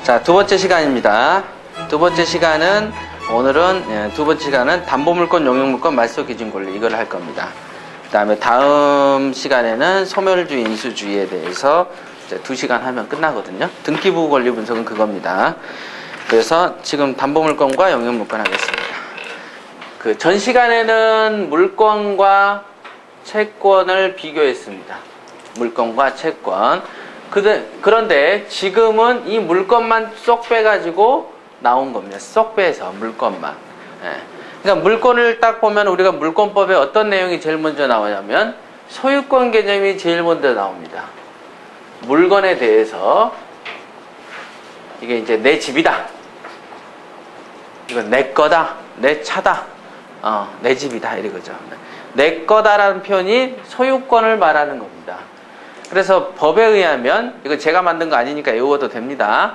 자, 두 번째 시간입니다. 두 번째 시간은 오늘은 두 번째 시간은 담보물권, 용익물권, 말소기준 권리 이걸 할 겁니다. 그 다음에 다음 시간에는 소멸주의, 인수주의에 대해서 이제 2시간 하면 끝나거든요. 등기부호 권리 분석은 그겁니다. 그래서 지금 담보물권과 용익물권 하겠습니다. 그 전 시간에는 물권과 채권을 비교했습니다. 물권과 채권. 그런데 지금은 이 물건만 쏙 빼가지고 나온 겁니다. 쏙 빼서 물건만. 그러니까 물건을 딱 보면 우리가 물권법에 어떤 내용이 제일 먼저 나오냐면 소유권 개념이 제일 먼저 나옵니다. 물건에 대해서 이게 이제 내 집이다. 이건 내 거다. 내 차다. 내 집이다. 이거죠. 내 거다라는 표현이 소유권을 말하는 겁니다. 그래서 법에 의하면 이거 제가 만든 거 아니니까 외워도 됩니다.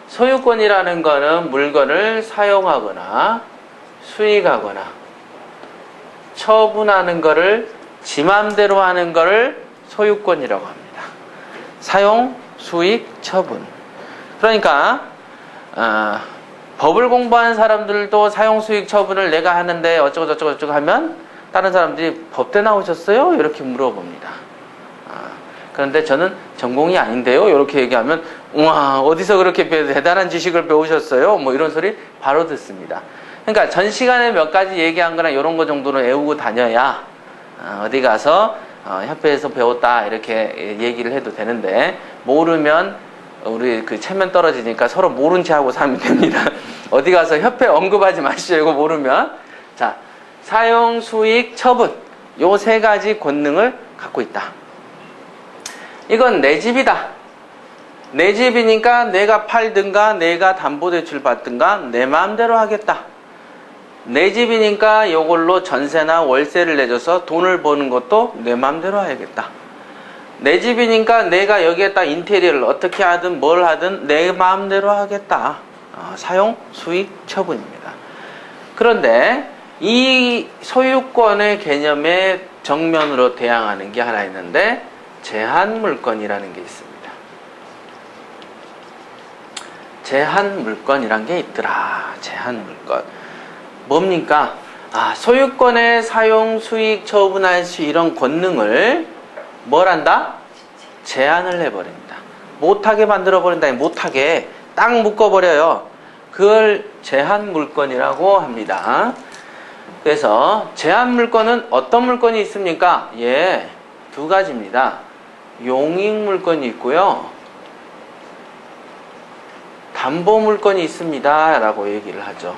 소유권이라는 거는 물건을 사용하거나 수익하거나 처분하는 거를 지 맘대로 하는 거를 소유권이라고 합니다. 사용, 수익, 처분. 그러니까 법을 공부한 사람들도 사용, 수익, 처분을 내가 하는데 어쩌고 저쩌고 저쩌고 하면 다른 사람들이 법대 나오셨어요? 이렇게 물어봅니다. 그런데 저는 전공이 아닌데요? 이렇게 얘기하면 우와 어디서 그렇게 대단한 지식을 배우셨어요? 뭐 이런 소리 바로 듣습니다. 그러니까 전 시간에 몇 가지 얘기한 거나 이런 거 정도는 외우고 다녀야 어디 가서 협회에서 배웠다 이렇게 얘기를 해도 되는데 모르면 우리 그 체면 떨어지니까 서로 모른 체 하고 살면 됩니다. 어디 가서 협회 언급하지 마시죠. 이거 모르면. 자, 사용, 수익, 처분 요 세 가지 권능을 갖고 있다. 이건 내 집이다. 내 집이니까 내가 팔든가 내가 담보대출 받든가 내 마음대로 하겠다. 내 집이니까 이걸로 전세나 월세를 내줘서 돈을 버는 것도 내 마음대로 하겠다. 내 집이니까 내가 여기에다 인테리어를 어떻게 하든 뭘 하든 내 마음대로 하겠다. 사용, 수익, 처분입니다. 그런데 이 소유권의 개념에 정면으로 대항하는 게 하나 있는데 제한물권이라는 게 있습니다. 제한물권이란 게 있더라. 제한물권. 뭡니까? 소유권의 사용, 수익, 처분할 수 이런 권능을 뭘 한다? 제한을 해버립니다. 못하게 만들어버린다. 못하게 딱 묶어버려요. 그걸 제한물권이라고 합니다. 그래서 제한물권은 어떤 물건이 있습니까? 예, 두 가지입니다. 용익물권이 있고요. 담보물권이 있습니다. 라고 얘기를 하죠.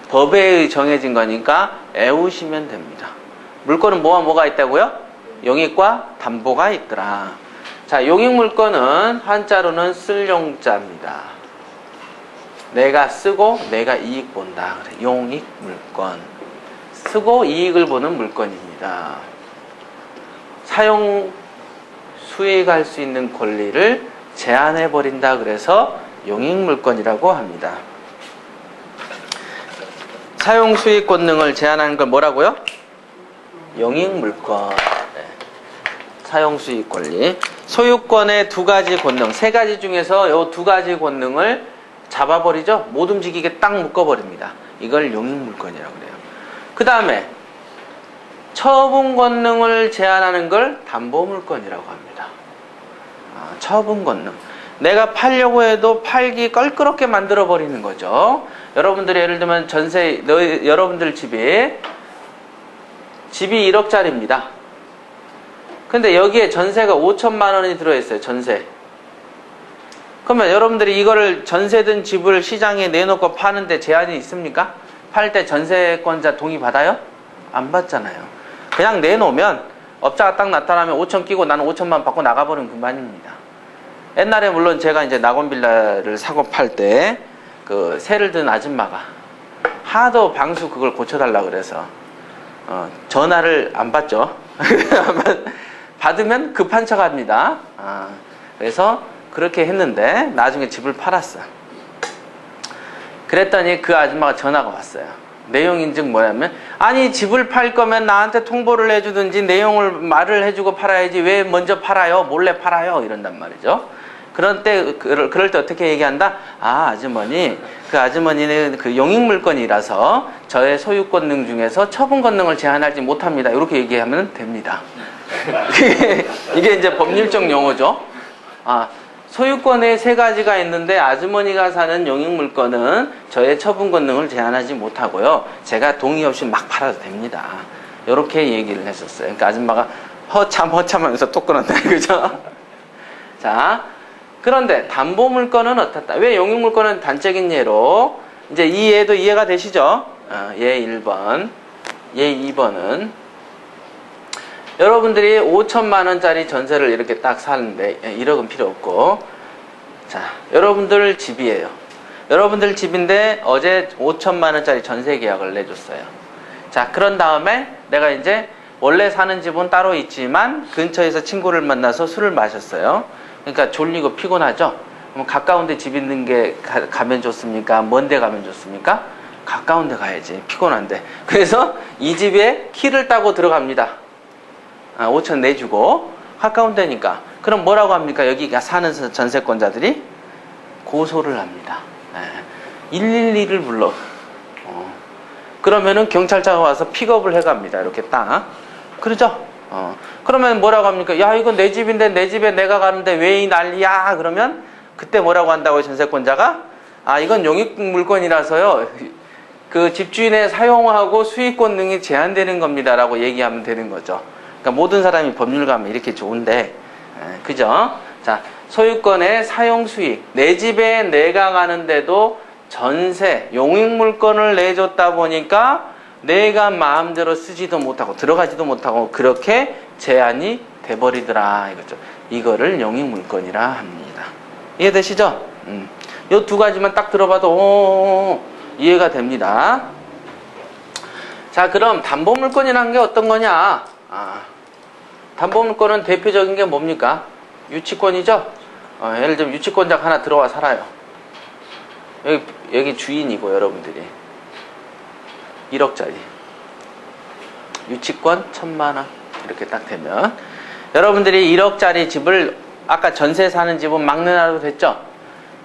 법에 정해진 거니까 외우시면 됩니다. 물권은 뭐가 있다고요? 용익과 담보가 있더라. 자, 용익물권은 한자로는 쓸 용자입니다. 내가 쓰고 내가 이익 본다. 그래. 용익물권. 쓰고 이익을 보는 물건입니다. 사용, 수익할 수 있는 권리를 제한해버린다. 그래서 용익물권이라고 합니다. 사용, 수익 권능을 제한하는 걸 뭐라고요? 용익물권. 사용, 수익 권리. 소유권의 두 가지 권능, 세 가지 중에서 이 두 가지 권능을 잡아버리죠? 못 움직이게 딱 묶어버립니다. 이걸 용익물권이라고 그래요. 그 다음에 처분 권능을 제한하는 걸 담보물권이라고 합니다. 처분 권능. 내가 팔려고 해도 팔기 껄끄럽게 만들어버리는 거죠. 여러분들이 예를 들면 전세, 여러분들 집이 1억짜리입니다. 근데 여기에 전세가 5천만 원이 들어있어요. 전세. 그러면 여러분들이 이거를 전세든 집을 시장에 내놓고 파는데 제한이 있습니까? 팔 때 전세권자 동의 받아요? 안 받잖아요. 그냥 내놓으면 업자가 딱 나타나면 5천 끼고 나는 5천만 받고 나가버리면 그만입니다. 옛날에 물론 제가 이제 낙원빌라를 사고 팔 때 그 세를 든 아줌마가 하도 방수 그걸 고쳐달라 그래서 전화를 안 받죠. 받으면 급한 척 합니다. 그래서 그렇게 했는데 나중에 집을 팔았어. 그랬더니 그 아줌마가 전화가 왔어요. 내용 인증 뭐냐면 아니 집을 팔 거면 나한테 통보를 해주든지 내용을 말을 해주고 팔아야지 왜 먼저 팔아요? 몰래 팔아요? 이런단 말이죠. 그럴 때 어떻게 얘기한다? 아, 아주머니, 그 아주머니는 그 용익물건이라서 저의 소유권능 중에서 처분권능을 제한하지 못합니다. 이렇게 얘기하면 됩니다. 이게 이제 법률적 용어죠. 아, 소유권에 세 가지가 있는데 아주머니가 사는 용익물건은 저의 처분권능을 제한하지 못하고요. 제가 동의 없이 막 팔아도 됩니다. 이렇게 얘기를 했었어요. 그러니까 아줌마가 허참하면서 또 끊었다. 그죠? 자, 그런데 담보물건은 어떻다? 왜 용익물건은 단적인 예로 이제 이 예도 이해가 되시죠? 예 1번, 예 2번은 여러분들이 5천만 원짜리 전세를 이렇게 딱 사는데 1억은 필요 없고, 자, 여러분들 집이에요. 여러분들 집인데 어제 5천만 원짜리 전세 계약을 내줬어요. 자, 그런 다음에 내가 이제 원래 사는 집은 따로 있지만 근처에서 친구를 만나서 술을 마셨어요. 그러니까 졸리고 피곤하죠? 그럼 가까운 데 집 있는 게 가면 좋습니까? 먼 데 가면 좋습니까? 가까운 데 가야지. 피곤한데. 그래서 이 집에 키를 따고 들어갑니다. 5천 내주고 가까운 데니까. 그럼 뭐라고 합니까? 여기 사는 전세권자들이 고소를 합니다. 112를 불러. 그러면은 경찰차가 와서 픽업을 해갑니다. 이렇게 딱. 그러죠? 그러면 뭐라고 합니까? 야, 이거 내 집인데 내 집에 내가 가는데 왜 이 난리야? 그러면 그때 뭐라고 한다고요? 전세권자가? 아, 이건 용익물건이라서요. 그 집주인의 사용하고 수익권능이 제한되는 겁니다. 라고 얘기하면 되는 거죠. 그러니까 모든 사람이 법률가면 이렇게 좋은데, 그죠? 자, 소유권의 사용 수익. 내 집에 내가 가는데도 전세, 용익물건을 내줬다 보니까 내가 마음대로 쓰지도 못하고 들어가지도 못하고 그렇게 제한이 돼버리더라 이거죠. 이거를 용익물건이라 합니다. 이해되시죠? 이 두 가지만 딱 들어봐도 이해가 됩니다. 자, 그럼 담보물건이라는 게 어떤 거냐? 담보물건은 대표적인 게 뭡니까? 유치권이죠? 예를 들면 유치권자가 하나 들어와 살아요. 여기 주인이고 여러분들이 1억짜리 유치권 1,000만 원 이렇게 딱 되면 여러분들이 1억짜리 집을 아까 전세 사는 집은 막내놔도 됐죠?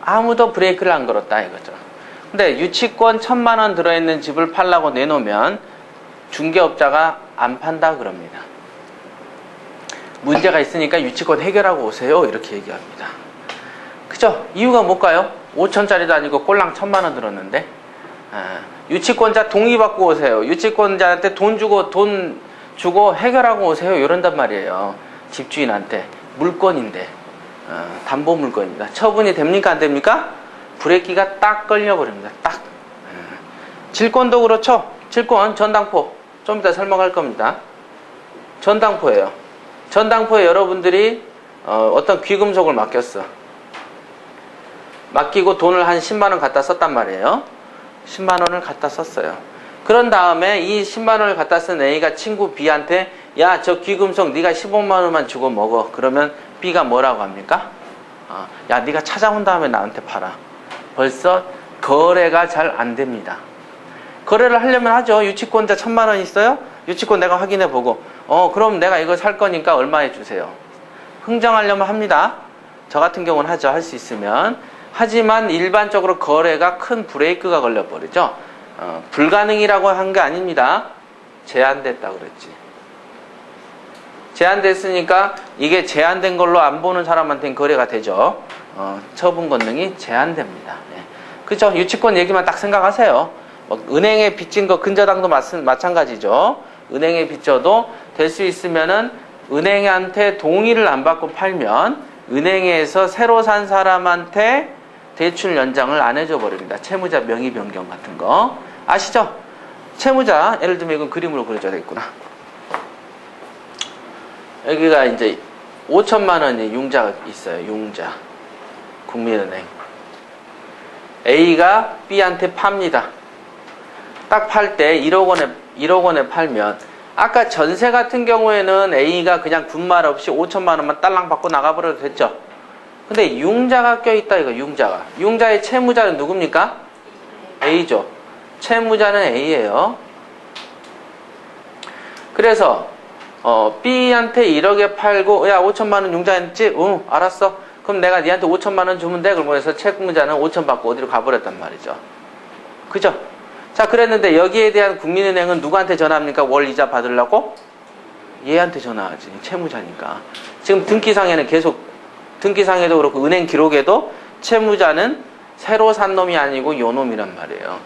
아무도 브레이크를 안 걸었다 이거죠. 근데 유치권 1,000만 원 들어있는 집을 팔라고 내놓으면 중개업자가 안 판다 그럽니다. 문제가 있으니까 유치권 해결하고 오세요 이렇게 얘기합니다. 그죠? 이유가 뭘까요? 5천짜리도 아니고 꼴랑 1,000만 원 들었는데 유치권자 동의받고 오세요. 유치권자한테 돈 주고 해결하고 오세요. 이런단 말이에요. 집주인한테. 물건인데 담보물건입니다. 처분이 됩니까? 안 됩니까? 브레이크가 딱 걸려버립니다. 딱. 질권도 그렇죠. 질권 전당포. 좀 이따 설명할 겁니다. 전당포예요. 전당포에 여러분들이 어떤 귀금속을 맡겼어. 맡기고 돈을 한 10만 원 갖다 썼단 말이에요. 10만 원을 갖다 썼어요. 그런 다음에 이 10만 원을 갖다 쓴 A가 친구 B한테 야, 저 귀금속 네가 15만 원만 주고 먹어. 그러면 B가 뭐라고 합니까? 야, 네가 찾아온 다음에 나한테 팔아. 벌써 거래가 잘 안 됩니다. 거래를 하려면 하죠. 유치권자 1,000만 원 있어요? 유치권 내가 확인해 보고 그럼 내가 이거 살 거니까 얼마에 주세요. 흥정하려면 합니다. 저 같은 경우는 하죠. 할 수 있으면. 하지만 일반적으로 거래가 큰 브레이크가 걸려버리죠. 불가능이라고 한 게 아닙니다. 제한됐다 그랬지. 제한됐으니까 이게 제한된 걸로 안 보는 사람한테는 거래가 되죠. 처분 권능이 제한됩니다. 네. 그죠? 유치권 얘기만 딱 생각하세요. 은행에 빚진 거 근저당도 마찬가지죠. 은행에 빚져도 될 수 있으면은 은행한테 동의를 안 받고 팔면 은행에서 새로 산 사람한테 대출 연장을 안 해줘 버립니다. 채무자 명의 변경 같은 거 아시죠? 채무자 예를 들면 이건 그림으로 그려줘야 되겠구나. 여기가 이제 5천만 원의 융자가 있어요. 융자 국민은행 A가 B한테 팝니다. 딱 팔 때 1억 원에 팔면 아까 전세 같은 경우에는 A가 그냥 군말 없이 5천만 원만 딸랑 받고 나가버려도 됐죠. 근데 융자가 껴있다 이거 융자가. 융자의 채무자는 누굽니까? A죠. 채무자는 A예요. 그래서 B한테 1억에 팔고 야 5천만 원 융자했지? 응 알았어. 그럼 그럼 내가 니한테 5천만 원 주면 돼. 그러고 해서 채무자는 5천 받고 어디로 가버렸단 말이죠. 그죠? 자, 그랬는데 여기에 대한 국민은행은 누구한테 전화합니까? 월 이자 받으려고? 얘한테 전화하지. 채무자니까. 지금 등기상에는 계속, 등기상에도 그렇고 은행 기록에도 채무자는 새로 산 놈이 아니고 요 놈이란 말이에요.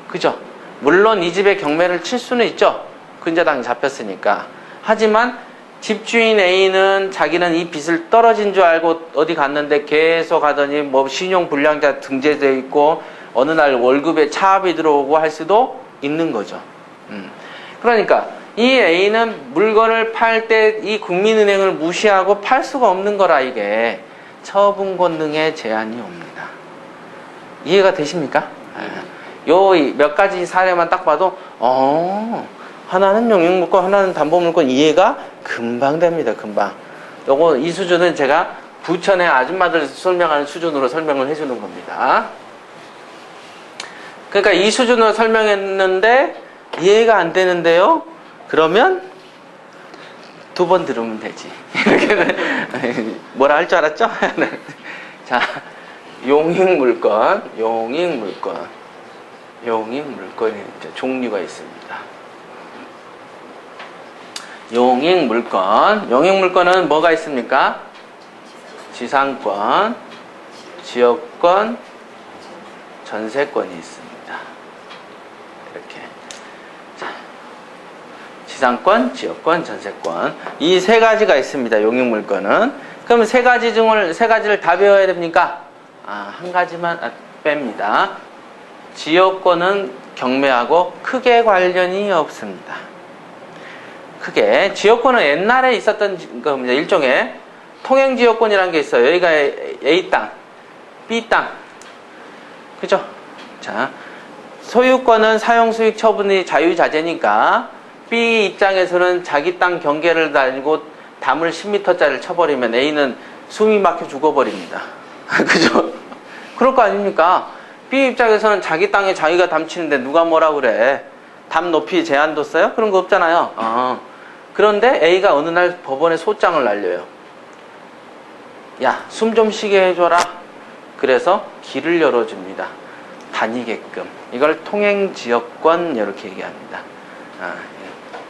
그죠? 물론 이 집에 경매를 칠 수는 있죠. 근저당이 잡혔으니까. 하지만 집주인 A는 자기는 이 빚을 떨어진 줄 알고 어디 갔는데 계속 하더니 뭐 신용불량자 등재되어 있고 어느 날 월급에 차압이 들어오고 할 수도 있는 거죠. 그러니까 이 A는 물건을 팔 때 이 국민은행을 무시하고 팔 수가 없는 거라 이게 처분 권능에 제한이 옵니다. 이해가 되십니까? 요 몇 가지 사례만 딱 봐도 하나는 용익물건 하나는 담보물건 이해가 금방 됩니다. 금방. 요거 이 수준은 제가 부천의 아줌마들 설명하는 수준으로 설명을 해주는 겁니다. 그러니까 이 수준으로 설명했는데 이해가 안 되는데요. 그러면 두 번 들으면 되지. 뭐라 할 줄 알았죠? 자, 용익물건에 종류가 있습니다. 용익물건은 뭐가 있습니까? 지상권, 지역권, 전세권이 있습니다. 이렇게. 자, 지상권, 지역권, 전세권. 이 세 가지가 있습니다. 용익물건은. 그럼 세 가지를 다 배워야 됩니까? 한 가지만 뺍니다. 지역권은 경매하고 크게 관련이 없습니다. 크게. 지역권은 옛날에 있었던 겁니다. 일종의 통행지역권이라는 게 있어요. 여기가 A 땅, B 땅. 그죠? 자, 소유권은 사용수익 처분이 자유자재니까 B 입장에서는 자기 땅 경계를 달고 담을 10m짜리를 쳐버리면 A는 숨이 막혀 죽어버립니다. 그죠? 그럴 거 아닙니까? B 입장에서는 자기 땅에 자기가 담치는데 누가 뭐라 그래? 담 높이 제한 뒀어요? 그런 거 없잖아요. 그런데 A가 어느 날 법원에 소장을 날려요. 야, 숨 좀 쉬게 해줘라. 그래서 길을 열어줍니다. 다니게끔. 이걸 통행지역권 이렇게 얘기합니다.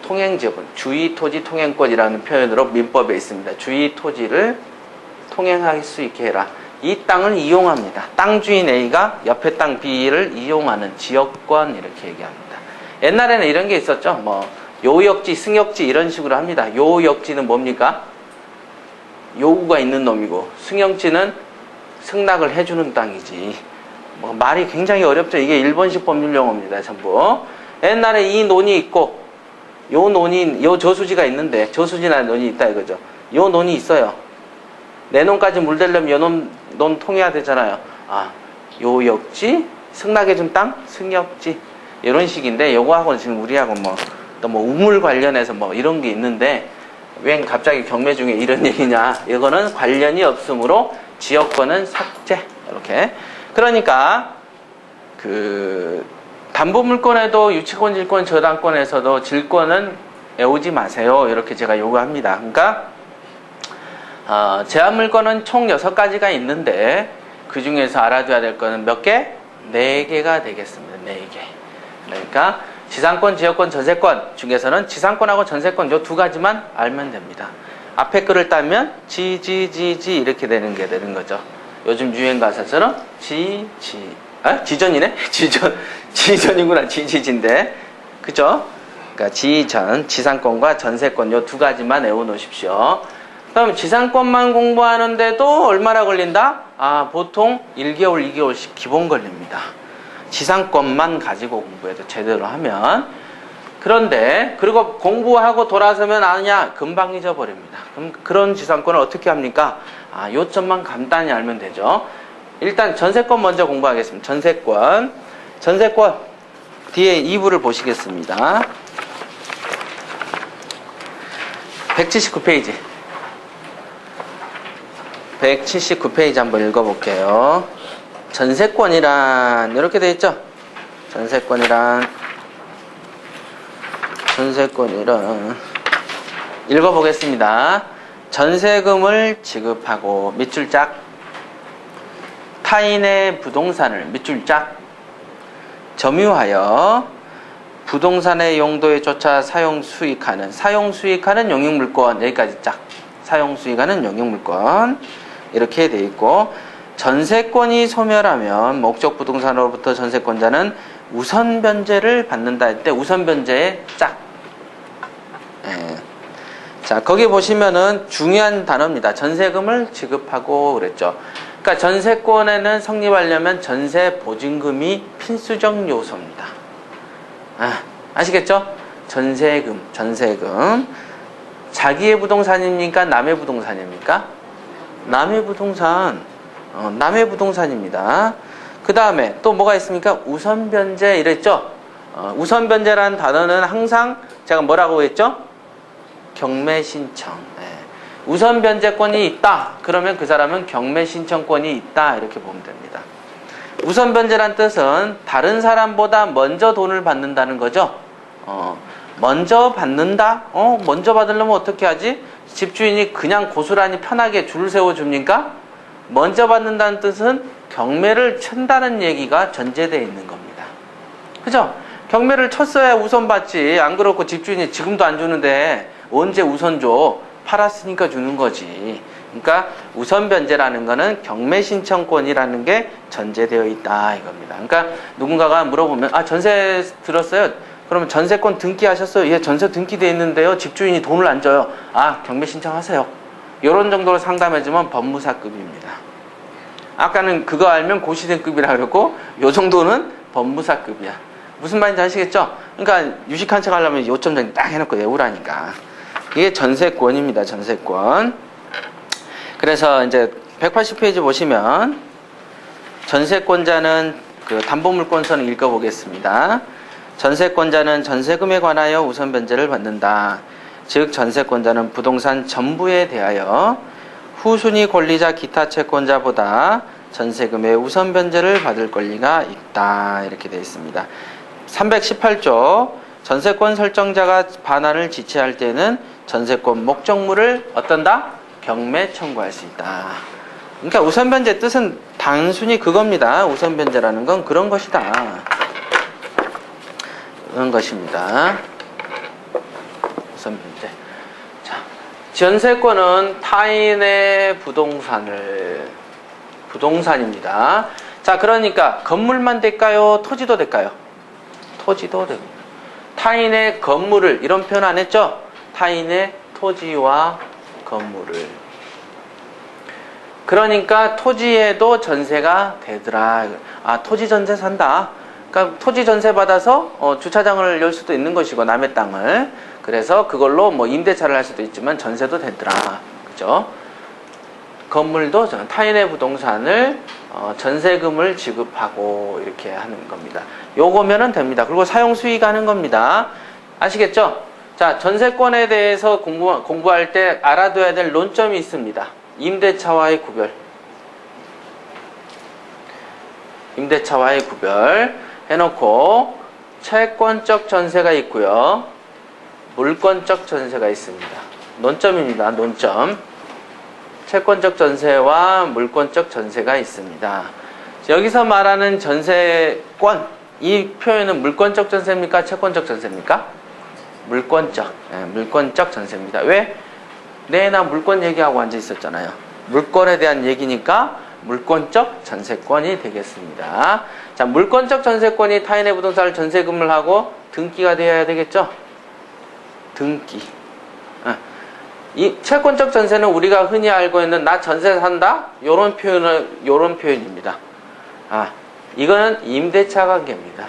통행지역권, 주의토지 통행권이라는 표현으로 민법에 있습니다. 주의토지를 통행할 수 있게 해라. 이 땅을 이용합니다. 땅 주인 A가 옆에 땅 B를 이용하는 지역권 이렇게 얘기합니다. 옛날에는 이런 게 있었죠. 뭐 요역지, 승역지 이런 식으로 합니다. 요역지는 뭡니까? 요구가 있는 놈이고 승역지는 승낙을 해주는 땅이지. 뭐 말이 굉장히 어렵죠. 이게 일본식 법률 용어입니다. 전부. 옛날에 이 논이 있고 요 저수지가 있는데 저수지나 논이 있다 이거죠. 요 논이 있어요. 내 논까지 물대려면 요 논 통해야 되잖아요. 요역지, 승낙해준 땅, 승역지 이런 식인데 요거하고는 지금 우리하고 또 우물 관련해서 이런 게 있는데 웬 갑자기 경매 중에 이런 얘기냐. 이거는 관련이 없으므로 지역권은 삭제. 이렇게. 그러니까 담보물권에도 유치권, 질권, 저당권에서도 질권은 외우지 마세요. 이렇게 제가 요구합니다. 그러니까 제한물권은 총 6가지가 있는데 그 중에서 알아둬야 될 거는 몇 개? 4개가 되겠습니다. 4개. 그러니까 지상권, 지역권, 전세권 중에서는 지상권하고 전세권 요 2가지만 알면 됩니다. 앞에 거를 따면 지지 이렇게 되는 거죠. 요즘 유행 가사처럼 지전이네? 지전이구나. 지지인데. 그죠? 그러니까 지상권과 전세권 요 2가지만 외워놓으십시오. 그럼 지상권만 공부하는데도 얼마나 걸린다? 보통 1개월, 2개월씩 기본 걸립니다. 지상권만 가지고 공부해도 제대로 하면. 그런데 그리고 공부하고 돌아서면 아느냐? 금방 잊어버립니다. 그럼 그런 지상권을 어떻게 합니까? 요점만 간단히 알면 되죠. 일단 전세권 먼저 공부하겠습니다. 전세권 뒤에 2부를 보시겠습니다. 179페이지 179페이지 한번 읽어볼게요. 전세권이란 이렇게 되어 있죠. 전세권이란 읽어보겠습니다. 전세금을 지급하고 밑줄 짝 타인의 부동산을 몇 줄짝 점유하여 부동산의 용도에 쫓아 사용수익하는 용익물권 여기까지 짝 사용수익하는 용익물권 이렇게 돼 있고 전세권이 소멸하면 목적 부동산으로부터 전세권자는 우선 변제를 받는다 할 때 우선 변제에 짝. 예. 자, 거기 보시면은 중요한 단어입니다. 전세금을 지급하고 그랬죠. 그러니까 전세권에는 성립하려면 전세 보증금이 필수적 요소입니다. 아시겠죠? 전세금. 자기의 부동산입니까? 남의 부동산입니까? 남의 부동산. 남의 부동산입니다. 그 다음에 또 뭐가 있습니까? 우선변제 이랬죠? 우선변제라는 단어는 항상 제가 뭐라고 했죠? 경매신청. 우선변제권이 있다. 그러면 그 사람은 경매신청권이 있다. 이렇게 보면 됩니다. 우선변제란 뜻은 다른 사람보다 먼저 돈을 받는다는 거죠. 먼저 받는다? 먼저 받으려면 어떻게 하지? 집주인이 그냥 고스란히 편하게 줄을 세워줍니까? 먼저 받는다는 뜻은 경매를 친다는 얘기가 전제되어 있는 겁니다. 그죠? 경매를 쳤어야 우선 받지. 안 그렇고 집주인이 지금도 안 주는데 언제 우선 줘? 팔았으니까 주는 거지. 그러니까 우선 변제라는 거는 경매 신청권이라는 게 전제되어 있다 이겁니다. 그러니까 누군가가 물어보면 전세 들었어요? 그러면 전세권 등기하셨어요? 예, 전세 등기되어 있는데요. 집주인이 돈을 안 줘요. 경매 신청하세요. 이런 정도로 상담해주면 법무사급입니다. 아까는 그거 알면 고시생급이라 그랬고 요 정도는 법무사급이야. 무슨 말인지 아시겠죠? 그러니까 유식한 척 하려면 요점 정리 딱 해놓고 외우라니까. 이게 전세권입니다. 전세권. 그래서 이제 180페이지 보시면 전세권자는 그 담보물권서는 읽어보겠습니다. 전세권자는 전세금에 관하여 우선 변제를 받는다. 즉 전세권자는 부동산 전부에 대하여 후순위 권리자 기타 채권자보다 전세금의 우선 변제를 받을 권리가 있다. 이렇게 되어 있습니다. 318조 전세권 설정자가 반환을 지체할 때는 전세권 목적물을 어떤다? 경매 청구할 수 있다. 그러니까 우선 변제 뜻은 단순히 그겁니다. 우선 변제라는 건 그런 것이다. 그런 것입니다. 우선 변제. 자, 전세권은 타인의 부동산입니다. 자, 그러니까 건물만 될까요? 토지도 될까요? 토지도 됩니다. 타인의 건물을 이런 표현 안 했죠? 타인의 토지와 건물을. 그러니까 토지에도 전세가 되더라. 토지 전세 산다. 그러니까 토지 전세 받아서 주차장을 열 수도 있는 것이고 남의 땅을. 그래서 그걸로 뭐 임대차를 할 수도 있지만 전세도 되더라. 그죠? 건물도 타인의 부동산을 전세금을 지급하고 이렇게 하는 겁니다. 요거면은 됩니다. 그리고 사용 수익하는 겁니다. 아시겠죠? 자, 전세권에 대해서 공부할 때 알아둬야 될 논점이 있습니다. 임대차와의 구별. 임대차와의 구별 해놓고 채권적 전세가 있고요. 물권적 전세가 있습니다. 논점입니다. 논점. 채권적 전세와 물권적 전세가 있습니다. 여기서 말하는 전세권, 이 표현은 물권적 전세입니까? 채권적 전세입니까? 물권적. 물권적 전세입니다. 왜? 나 물권 얘기하고 앉아 있었잖아요. 물권에 대한 얘기니까 물권적 전세권이 되겠습니다. 자, 물권적 전세권이 타인의 부동산을 전세금을 하고 등기가 되어야 되겠죠? 등기. 이 채권적 전세는 우리가 흔히 알고 있는 나 전세 산다? 요런 표현입니다. 이거는 임대차 관계입니다.